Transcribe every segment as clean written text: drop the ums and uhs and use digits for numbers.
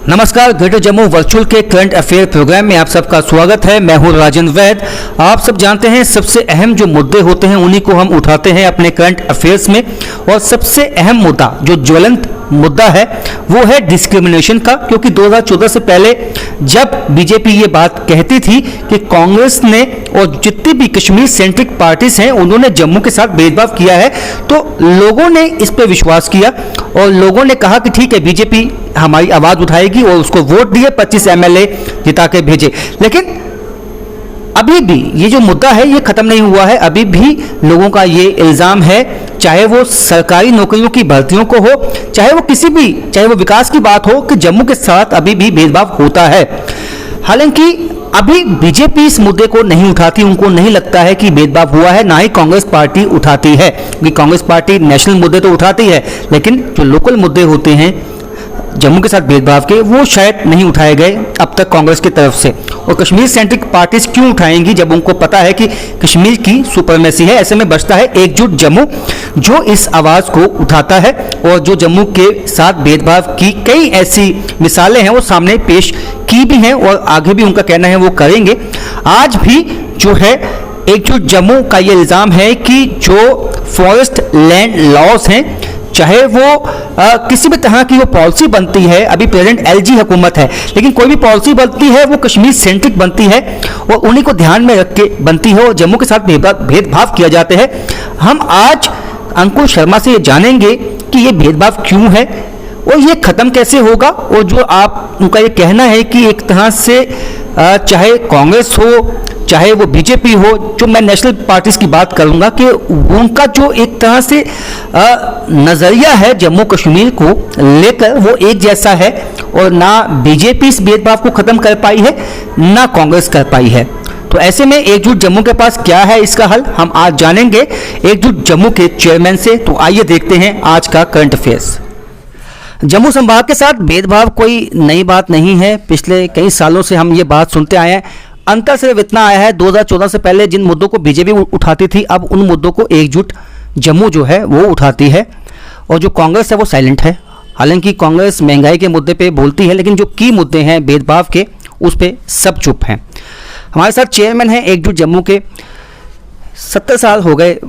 नमस्कार, greater Jammu virtual के current affair programme में आप सबका स्वागत है। मैं हूं राजन वैद। आप सब जानते हैं सबसे अहम जो मुद्दे होते हैं उन्हीं को हम उठाते हैं अपने करंट अफेयर्स में। और सबसे अहम मुद्दा जो ज्वलंत मुद्दा है वो है डिस्क्रिमिनेशन का, क्योंकि 2014 से पहले जब बीजेपी ये बात कहती थी कि कांग्रेस ने और जितनी भी कश्मीर सेंट्रिक पार्टीज हैं उन्होंने जम्मू के साथ भेदभाव किया है, तो लोगों ने इस पर विश्वास किया और लोगों ने कहा कि ठीक है, बीजेपी हमारी आवाज़ उठाएगी और उसको वोट दिए, 25 एमएलए जिता के भेजे। लेकिन अभी भी ये जो मुद्दा है ये खत्म नहीं हुआ है। अभी भी लोगों का ये इल्ज़ाम है, चाहे वो सरकारी नौकरियों की भर्तियों को हो, चाहे वो विकास की बात हो, कि जम्मू के साथ अभी भी भेदभाव होता है। हालांकि अभी बीजेपी इस मुद्दे को नहीं उठाती, उनको नहीं लगता है कि भेदभाव हुआ है, ना ही कांग्रेस पार्टी उठाती है, क्योंकि कांग्रेस पार्टी नेशनल मुद्दे तो उठाती है, लेकिन जो लोकल मुद्दे होते हैं जम्मू के साथ भेदभाव के, वो शायद नहीं उठाए गए अब तक कांग्रेस की तरफ से। और कश्मीर सेंट्रिक पार्टीज क्यों उठाएंगी जब उनको पता है कि कश्मीर की सुपरमेसी है। ऐसे में बचता है एकजुट जम्मू, जो इस आवाज़ को उठाता है और जो जम्मू के साथ भेदभाव की कई ऐसी मिसालें हैं वो सामने पेश की भी हैं और आगे भी उनका कहना है वो करेंगे। आज भी जो है एकजुट जम्मू का ये इल्ज़ाम है कि जो फॉरेस्ट लैंड लॉज हैं, चाहे वो किसी भी तरह की वो पॉलिसी बनती है, अभी प्रेजेंट एलजी हुकूमत है, लेकिन कोई भी पॉलिसी बनती है वो कश्मीर सेंट्रिक बनती है और उन्हीं को ध्यान में रख के बनती है और जम्मू के साथ भेदभाव किया जाते हैं। हम आज अंकुश शर्मा से ये जानेंगे कि ये भेदभाव क्यों है और ये ख़त्म कैसे होगा। और जो आप उनका ये कहना है कि एक तरह से चाहे कांग्रेस हो चाहे वो बीजेपी हो, जो मैं नेशनल पार्टीज की बात करूंगा, कि उनका जो एक तरह से नज़रिया है जम्मू कश्मीर को लेकर वो एक जैसा है और ना बीजेपी इस भेदभाव को ख़त्म कर पाई है ना कांग्रेस कर पाई है। तो ऐसे में एकजुट जम्मू के पास क्या है इसका हल, हम आज जानेंगे एकजुट जम्मू के चेयरमैन से। तो आइए देखते हैं आज का करंट अफेयर्स। जम्मू संभाग के साथ भेदभाव कोई नई बात नहीं है, पिछले कई सालों से हम ये बात सुनते आए हैं। अंतर सिर्फ इतना आया है 2014 से पहले जिन मुद्दों को बीजेपी उठाती थी, अब उन मुद्दों को एकजुट जम्मू जो है वो उठाती है और जो कांग्रेस है वो साइलेंट है। हालांकि कांग्रेस महंगाई के मुद्दे पे बोलती है, लेकिन जो की मुद्दे हैं भेदभाव के उस पे सब चुप हैं। हमारे साथ चेयरमैन हैं एकजुट जम्मू के। 70 साल हो गए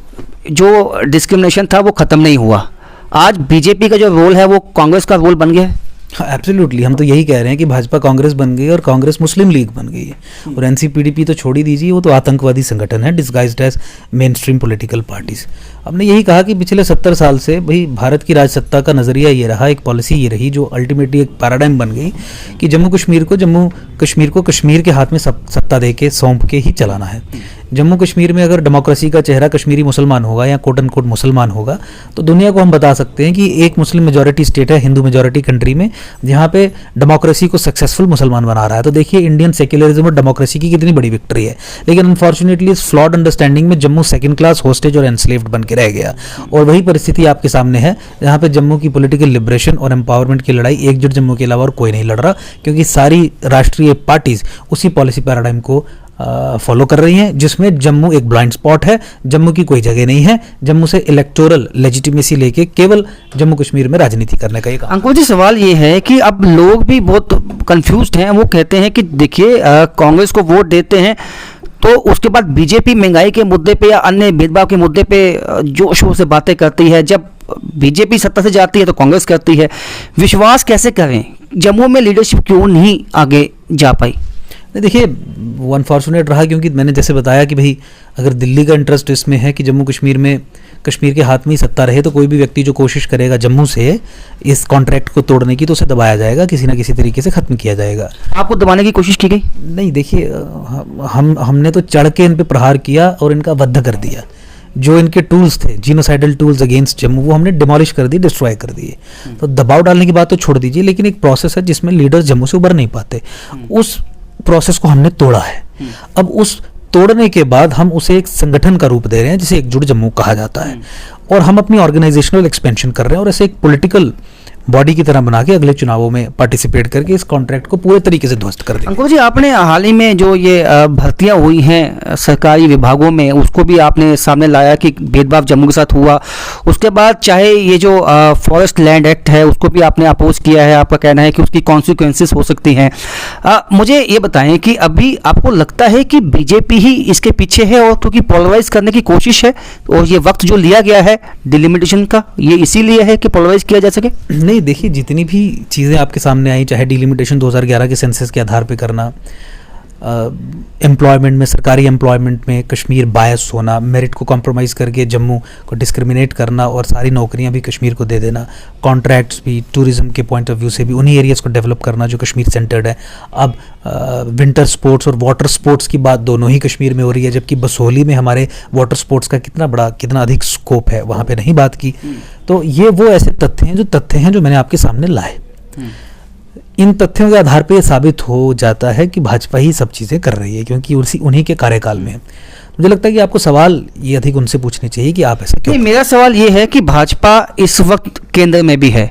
जो डिस्क्रिमिनेशन था वो ख़त्म नहीं हुआ। आज बीजेपी का जो रोल है वो कांग्रेस का रोल बन गया है। एब्सोल्युटली, हम तो यही कह रहे हैं कि भाजपा कांग्रेस बन गई और कांग्रेस मुस्लिम लीग बन गई है और एनसीपीडीपी तो छोड़ ही दीजिए, वो तो आतंकवादी संगठन है disguised as mainstream political parties. हमने यही कहा कि पिछले 70 साल से भाई भारत की राजसत्ता का नज़रिया ये रहा, एक पॉलिसी ये रही जो अल्टीमेटली एक पैराडाइम बन गई कि जम्मू कश्मीर को कश्मीर के हाथ में सत्ता दे के सौंप के ही चलाना है। जम्मू कश्मीर में अगर डेमोक्रेसी का चेहरा कश्मीरी मुसलमान होगा या कोट एंड कोट मुसलमान होगा, तो दुनिया को हम बता सकते हैं कि एक मुस्लिम मेजॉरिटी स्टेट है हिंदू मेजॉरिटी कंट्री में, जहाँ पे डेमोक्रेसी को सक्सेसफुल मुसलमान बना रहा है। तो देखिए इंडियन सेक्युलरिज्म और डेमोक्रेसी की कितनी बड़ी विक्ट्री है। लेकिन अनफॉर्चुनेटली इस फ्लॉड अंडरस्टैंडिंग में जम्मू सेकंड क्लास होस्टेज और एनस्लेव्ड बन के रह गया और वही परिस्थिति आपके सामने है, जहाँ पे जम्मू की पॉलिटिकल लिबरेशन और एम्पावरमेंट की लड़ाई एकजुट जम्मू के अलावा और कोई नहीं लड़ रहा, क्योंकि सारी राष्ट्रीय पार्टीज उसी पॉलिसी पैराडाइम को फॉलो कर रही हैं, जिसमें जम्मू एक ब्लाइंड स्पॉट है। जम्मू की कोई जगह नहीं है। जम्मू से इलेक्टोरल लेजिटिमेसी लेके केवल जम्मू कश्मीर में राजनीति करने का एक अंकुर जी, सवाल ये है कि अब लोग भी बहुत कंफ्यूज्ड हैं। वो कहते हैं कि देखिए कांग्रेस को वोट देते हैं तो उसके बाद बीजेपी महंगाई के मुद्दे पे या अन्य भेदभाव के मुद्दे पे जोश से बातें करती है, जब बीजेपी सत्ता से जाती है तो कांग्रेस करती है। विश्वास कैसे करें, जम्मू में लीडरशिप क्यों नहीं आगे जा पाई? देखिए वो अनफॉर्चुनेट रहा, क्योंकि मैंने जैसे बताया कि भाई अगर दिल्ली का इंटरेस्ट इसमें है कि जम्मू कश्मीर में कश्मीर के हाथ में ही सत्ता रहे, तो कोई भी व्यक्ति जो कोशिश करेगा जम्मू से इस कॉन्ट्रैक्ट को तोड़ने की, तो उसे दबाया जाएगा, किसी ना किसी तरीके से ख़त्म किया जाएगा। आपको दबाने की कोशिश की गई? नहीं, देखिए हमने तो चढ़ के इन पर प्रहार किया और इनका वध कर दिया। जो इनके टूल्स थे, जीनोसाइडल टूल्स अगेंस्ट जम्मू, वो हमने डिमोलिश कर दिए, डिस्ट्रॉय कर दिए। तो दबाव डालने की बात तो छोड़ दीजिए, लेकिन एक प्रोसेस है जिसमें लीडर्स जम्मू से उबर नहीं पाते, उस प्रोसेस को हमने तोड़ा है। अब उस तोड़ने के बाद हम उसे एक संगठन का रूप दे रहे हैं जिसे एकजुट जम्मू कहा जाता है, और हम अपनी ऑर्गेनाइजेशनल एक्सपेंशन कर रहे हैं और ऐसे एक पॉलिटिकल बॉडी की तरह बना के अगले चुनावों में पार्टिसिपेट करके इस कॉन्ट्रैक्ट को पूरे तरीके से ध्वस्त कर देंगे। अंकुर जी, आपने हाल ही में जो ये भर्तियां हुई हैं सरकारी विभागों में, उसको भी आपने सामने लाया कि भेदभाव जम्मू के साथ हुआ। उसके बाद चाहे ये जो फॉरेस्ट लैंड एक्ट है उसको भी आपने अपोज किया है, आपका कहना है कि उसकी कॉन्सिक्वेंसेस हो सकती हैं। मुझे ये बताएं कि अभी आपको लगता है कि बीजेपी ही इसके पीछे है, और क्योंकि पोलराइज करने की कोशिश है और ये वक्त जो लिया गया है डिलिमिटेशन का, ये इसीलिए है कि पोलराइज किया जा सके? नहीं, देखिए, जितनी भी चीज़ें आपके सामने आई, चाहे डिलिमिटेशन 2011 के सेंसस के आधार पे करना, एम्प्लॉयमेंट में, सरकारी एम्प्लॉयमेंट में कश्मीर बायस होना, मेरिट को कॉम्प्रोमाइज़ करके जम्मू को डिस्क्रिमिनेट करना और सारी नौकरियां भी कश्मीर को दे देना, कॉन्ट्रैक्ट्स भी टूरिज्म के पॉइंट ऑफ व्यू से भी उन्हीं एरियाज़ को डेवलप करना जो कश्मीर सेंटर्ड है। अब विंटर स्पोर्ट्स और वाटर स्पोर्ट्स की बात दोनों ही कश्मीर में हो रही है, जबकि बसोहली में हमारे वाटर स्पोर्ट्स का कितना अधिक स्कोप है, वहाँ पर नहीं बात की। तो ये वो ऐसे तथ्य हैं जो मैंने आपके सामने लाए। इन तथ्यों के आधार पे साबित हो जाता है कि भाजपा ही सब चीज़ें कर रही है, क्योंकि उन्हीं के कार्यकाल में है। मुझे लगता है कि आपको सवाल ये अधिक उनसे पूछने चाहिए कि आप ऐसा क्यों। नहीं, मेरा सवाल ये है कि भाजपा इस वक्त केंद्र में भी है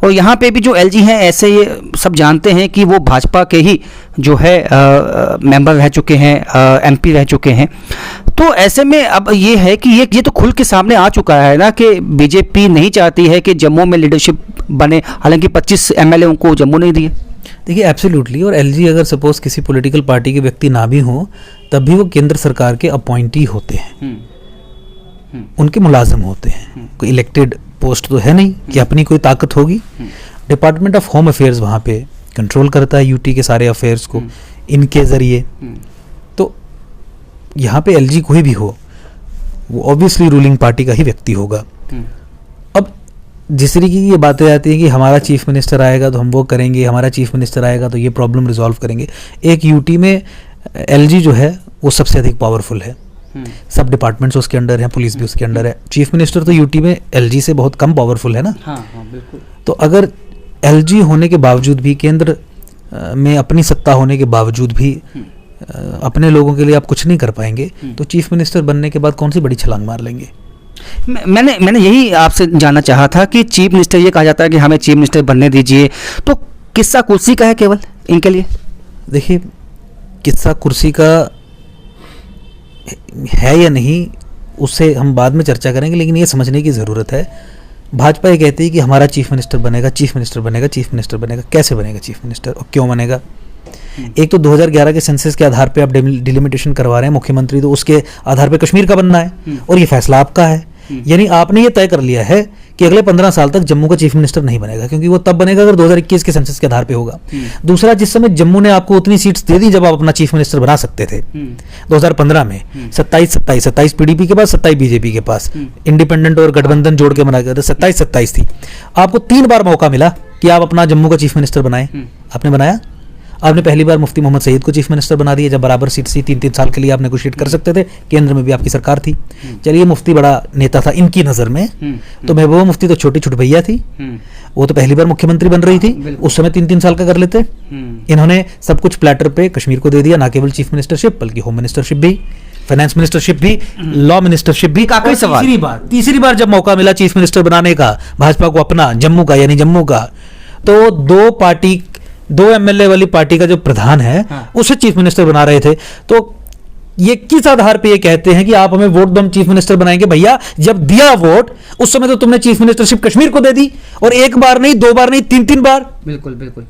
और यहाँ पे भी जो एलजी हैं, ऐसे ये सब जानते हैं कि वो भाजपा के ही जो है मेंबर रह चुके हैं, एमपी रह चुके हैं। तो ऐसे में अब ये है कि ये तो खुल के सामने आ चुका है ना कि बीजेपी नहीं चाहती है कि जम्मू में लीडरशिप बने, हालांकि 25 एमएलए उनको जम्मू नहीं दिए। देखिए, एब्सोल्युटली, और एलजी अगर सपोज किसी पॉलिटिकल पार्टी के व्यक्ति ना भी हों तब भी वो केंद्र सरकार के अपॉइंटी होते हैं, उनके मुलाजिम होते हैं, कोई इलेक्टेड पोस्ट तो है नहीं कि अपनी कोई ताकत होगी। डिपार्टमेंट ऑफ होम अफेयर्स वहाँ पे कंट्रोल करता है यूटी के सारे अफेयर्स को इनके ज़रिए। तो यहाँ पे एलजी कोई भी हो, वो ऑब्वियसली रूलिंग पार्टी का ही व्यक्ति होगा। अब जिस तरीके की ये बातें आती हैं कि हमारा चीफ मिनिस्टर आएगा तो हम वो करेंगे, हमारा चीफ मिनिस्टर आएगा तो ये प्रॉब्लम रिजॉल्व करेंगे। एक यूटी में एलजी जो है वो सबसे अधिक पावरफुल है, सब डिपार्टमेंट्स उसके अंडर हैं, पुलिस भी उसके अंडर है। चीफ मिनिस्टर तो यूटी में एलजी से बहुत कम पावरफुल है ना। हाँ, बिल्कुल। तो अगर एलजी होने के बावजूद भी, केंद्र में अपनी सत्ता होने के बावजूद भी अपने लोगों के लिए आप कुछ नहीं कर पाएंगे, तो चीफ मिनिस्टर बनने के बाद कौन सी बड़ी छलांग मार लेंगे? मैंने यही आपसे जानना चाहा था कि चीफ मिनिस्टर, ये कहा जाता है कि हमें चीफ मिनिस्टर बनने दीजिए, तो किस्सा कुर्सी का है केवल इनके लिए? देखिए, किस्सा कुर्सी का है या नहीं उससे हम बाद में चर्चा करेंगे, लेकिन ये समझने की ज़रूरत है। भाजपा ये कहती है कि हमारा चीफ मिनिस्टर बनेगा, चीफ मिनिस्टर बनेगा, चीफ मिनिस्टर बनेगा। कैसे बनेगा चीफ मिनिस्टर और क्यों बनेगा? एक तो 2011 के सेंसस के आधार पे आप डिलिमिटेशन करवा रहे हैं, मुख्यमंत्री तो उसके आधार पे कश्मीर का बनना है और ये फैसला आपका है। यानी आपने ये तय कर लिया है कि अगले 15 साल तक जम्मू का चीफ मिनिस्टर नहीं बनेगा, क्योंकि वो तब बनेगा अगर 2021 के सेंसस के आधार पे होगा। दूसरा, जिस समय जम्मू ने आपको उतनी सीट्स दे दी जब आप अपना चीफ मिनिस्टर बना सकते थे 2015 में, 27 पीडीपी के पास, 27 बीजेपी के पास, इंडिपेंडेंट और गठबंधन जोड़ के बना गया, 27 थी। आपको 3 बार मौका मिला कि आप अपना जम्मू का चीफ मिनिस्टर बनाए, आपने बनाया? आपने पहली बार मुफ्ती मोहम्मद सईद को चीफ मिनिस्टर बना दिया, जब बराबर सीट सी 3-3 साल के लिए आप नेगोशिएट कर सकते थे, केंद्र में भी आपकी सरकार थी। चलिए, मुफ्ती बड़ा नेता था इनकी नज़र में, तो महबूबा मुफ्ती तो छोटी छोटी भैया थी, वो तो पहली बार मुख्यमंत्री बन रही थी, उस समय 3-3 साल का कर लेते। इन्होंने सब कुछ प्लेटर पे कश्मीर को दे दिया, ना केवल चीफ मिनिस्टरशिप बल्कि होम मिनिस्टरशिप भी, फाइनेंस मिनिस्टरशिप भी, लॉ मिनिस्टरशिप भी। काफी सवाल। तीसरी बार जब मौका मिला चीफ मिनिस्टर बनाने का भाजपा को अपना जम्मू का, यानी जम्मू का, तो 2 एमएलए वाली पार्टी का जो प्रधान है उसे चीफ मिनिस्टर बना रहे थे। तो ये किस आधार पे ये कहते हैं कि आप हमें वोट दो, हम चीफ मिनिस्टर बनाएंगे? भैया, जब दिया वोट उस समय तो तुमने चीफ मिनिस्टरशिप कश्मीर को दे दी, और 1 बार नहीं, 2 बार नहीं, 3-3 बार। बिल्कुल बिल्कुल।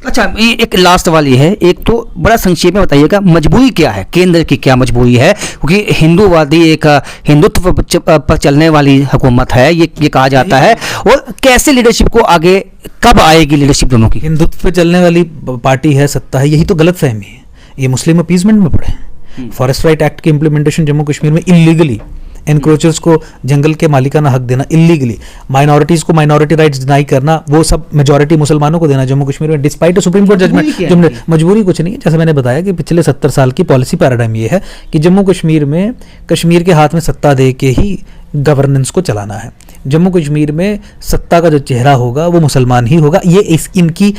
अच्छा, ये एक लास्ट वाली है, एक तो बड़ा संक्षेप में बताइएगा, मजबूरी क्या है, केंद्र की क्या मजबूरी है? क्योंकि हिंदूवादी, एक हिंदुत्व पर चलने वाली हुकूमत है, ये कहा जाता है, और कैसे लीडरशिप को आगे कब आएगी लीडरशिप दोनों की? हिंदुत्व पर चलने वाली पार्टी है, सत्ता है, यही तो गलत फहमी है। ये मुस्लिम अपीजमेंट में पड़े। फॉरेस्ट राइट एक्ट की इंप्लीमेंटेशन जम्मू कश्मीर में इलीगली, एनक्रोचर्स को जंगल के मालिकाना हक देना इलीगली, माइनॉरिटीज को माइनॉरिटी राइट्स डिनाई करना, वो सब मेजॉरिटी मुसलमानों को देना जम्मू कश्मीर में, डिस्पाइट सुप्रीम कोर्ट जजमेंट। मजबूरी कुछ नहीं है, जैसे मैंने बताया कि पिछले 70 साल की पॉलिसी पैराडाइम ये है कि जम्मू कश्मीर में कश्मीर के हाथ में सत्ता दे के ही गवर्नेंस को चलाना है। जम्मू कश्मीर में सत्ता का जो चेहरा होगा वो मुसलमान ही होगा। ये इनकी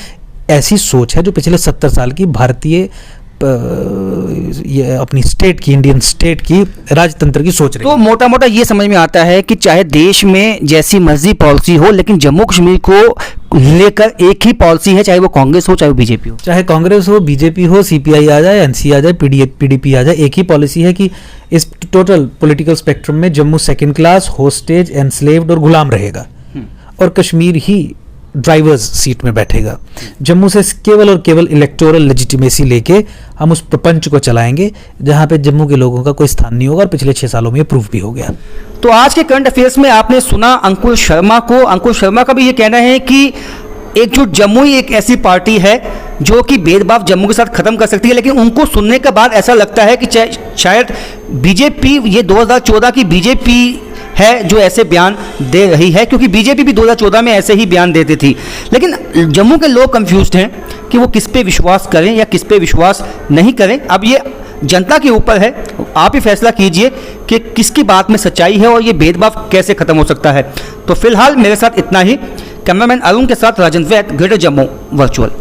ऐसी सोच है जो पिछले 70 साल की भारतीय ये अपनी स्टेट की, इंडियन स्टेट की राजतंत्र की सोच रही है। तो मोटा मोटा ये समझ में आता है कि चाहे देश में जैसी मर्जी पॉलिसी हो, लेकिन जम्मू कश्मीर को लेकर एक ही पॉलिसी है, चाहे वो कांग्रेस हो चाहे वो बीजेपी हो? चाहे कांग्रेस हो, बीजेपी हो, सीपीआई आ जाए, एनसी आ जाए, पीडीपी आ जाए, एक ही पॉलिसी है कि इस टोटल पॉलिटिकल स्पेक्ट्रम में Jammu second class, hostage, enslaved और गुलाम रहेगा और कश्मीर ही ड्राइवर्स सीट में बैठेगा। जम्मू से केवल और केवल इलेक्टोरल लेजिटिमेसी लेके हम उस प्रपंच को चलाएंगे जहां पे जम्मू के लोगों का कोई स्थान नहीं होगा, और पिछले 6 सालों में ये प्रूफ भी हो गया। तो आज के करंट अफेयर्स में आपने सुना अंकुर शर्मा को। अंकुर शर्मा का भी ये कहना है कि एकजुट जम्मू ही एक ऐसी पार्टी है जो कि भेदभाव जम्मू के साथ खत्म कर सकती है, लेकिन उनको सुनने के बाद ऐसा लगता है कि शायद बीजेपी, ये 2014 की बीजेपी है जो ऐसे बयान दे रही है, क्योंकि बीजेपी भी 2014 में ऐसे ही बयान देती थी। लेकिन जम्मू के लोग कंफ्यूज्ड हैं कि वो किस पे विश्वास करें या किस पे विश्वास नहीं करें। अब ये जनता के ऊपर है, आप ही फैसला कीजिए कि किसकी बात में सच्चाई है और ये भेदभाव कैसे खत्म हो सकता है। तो फिलहाल मेरे साथ इतना ही। कैमरामैन अरुण के साथ राजन वैद, ग्रेटर जम्मू वर्चुअल।